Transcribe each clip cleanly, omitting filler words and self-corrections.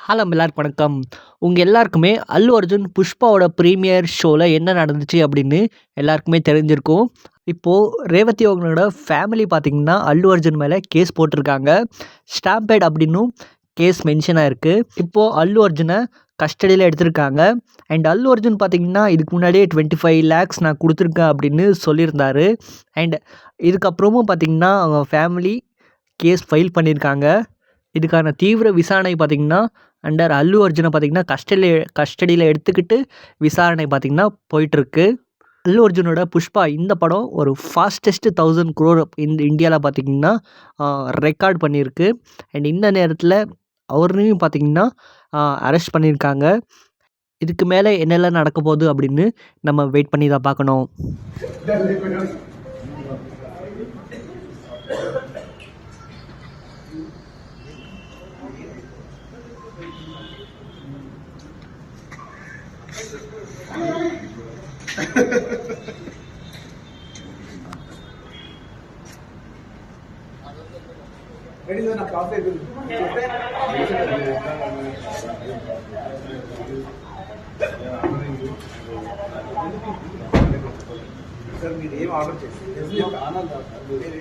Hello எல்லாருக்கும் வணக்கம். எல்லாருக்குமே அல்லு அர்ஜுன் புஷ்பாவோட ப்ரீமியர் ஷோவில் என்ன நடந்துச்சு அப்படின்னு எல்லாருக்குமே தெரிஞ்சிருக்கும். இப்போது ரேவதி அவங்களோட ஃபேமிலி பார்த்திங்கன்னா அல்லு அர்ஜுன் மேலே கேஸ் போட்டிருக்காங்க. ஸ்டாம்பேட் அப்படின்னும் கேஸ் மென்ஷன் ஆகிருக்கு. இப்போது அல்லு அர்ஜுனை கஸ்டடியில் எடுத்திருக்காங்க. அண்ட் அல்லு அர்ஜுன் பார்த்திங்கன்னா இதுக்கு முன்னாடியே 25 lakhs நான் கொடுத்துருக்கேன் அப்படின்னு சொல்லியிருந்தாரு. அண்ட் இதுக்கப்புறமும் பார்த்திங்கன்னா அவங்க ஃபேமிலி கேஸ் ஃபைல் பண்ணியிருக்காங்க. இதுக்கான தீவிர விசாரணை பார்த்திங்கன்னா அண்டர் அல்லு அர்ஜுனை பார்த்திங்கன்னா கஸ்டடியில் எடுத்துக்கிட்டு விசாரணை பார்த்திங்கன்னா போயிட்டுருக்கு. அல்லு அர்ஜுனோட புஷ்பா இந்த படம் ஒரு ஃபாஸ்டஸ்ட் 1000 crore இந்தியாவில் பார்த்திங்கன்னா ரெக்கார்ட் பண்ணியிருக்கு. அண்ட் இந்த நேரத்தில் அவரையும் பார்த்திங்கன்னா அரெஸ்ட் பண்ணியிருக்காங்க. இதுக்கு மேலே என்னெல்லாம் நடக்க போகுது அப்படின்னு நம்ம வெயிட் பண்ணி தான் பார்க்கணும். సార్ మీరు ఏం ఆర్డర్ చేయండి,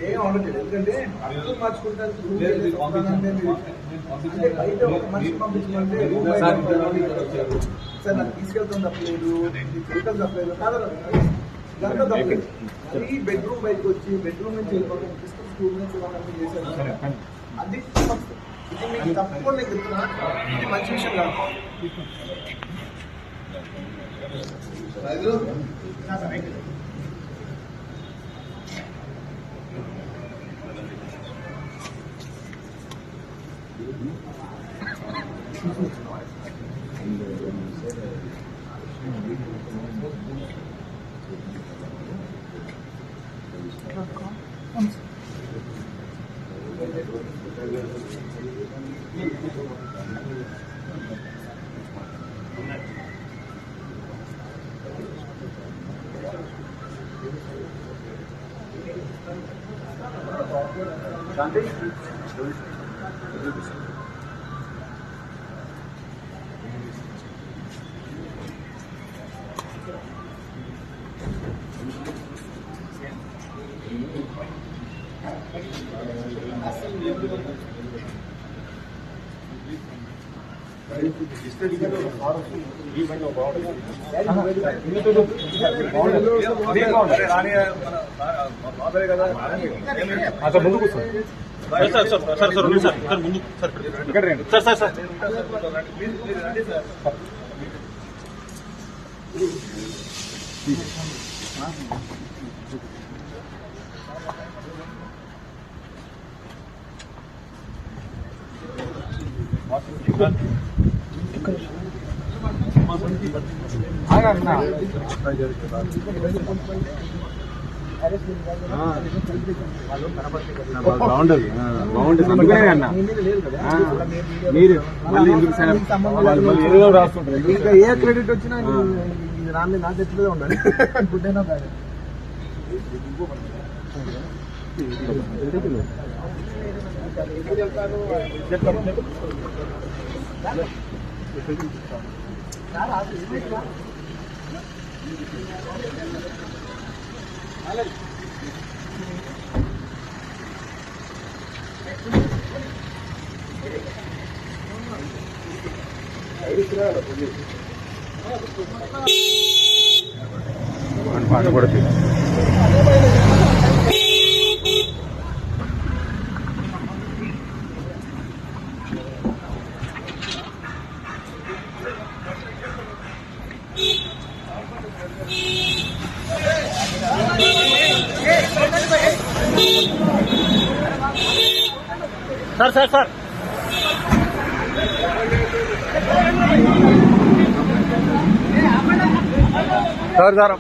ఏం ఆర్డర్ చేయండి. ఎందుకంటే అర్థం మార్చుకుంటారు అంటే బయట ఒక మనిషి పంపించమంటే సార్ నాకు తీసుకెళ్తాం తప్పలేదు, వెళ్తాం తప్పలేదు కాదు, దాంట్లో తప్పలేదు. ఈ బెడ్రూమ్ బయటకు వచ్చి బెడ్రూమ్ నుంచి వెళ్ళిపోతాం స్కూల్ నుంచి వాళ్ళని చేశారు. అది ఇది మీకు తప్పకుండా నేను చెప్తున్నా, ఇది మంచి విషయం కాదు. ముందుకు sir sir sir sir sir ముందు సార్ సార్ సార్ బాగుంటుంది అందుకనే అన్న మీరు రాస్తుంటారు. ఇంకా ఏ క్రెడిట్ వచ్చినా రాని నా చేతిలో ఉండాలి. గుడ్ అయినా బ్యాడ్ పాట కూడా sir sir sir sir sir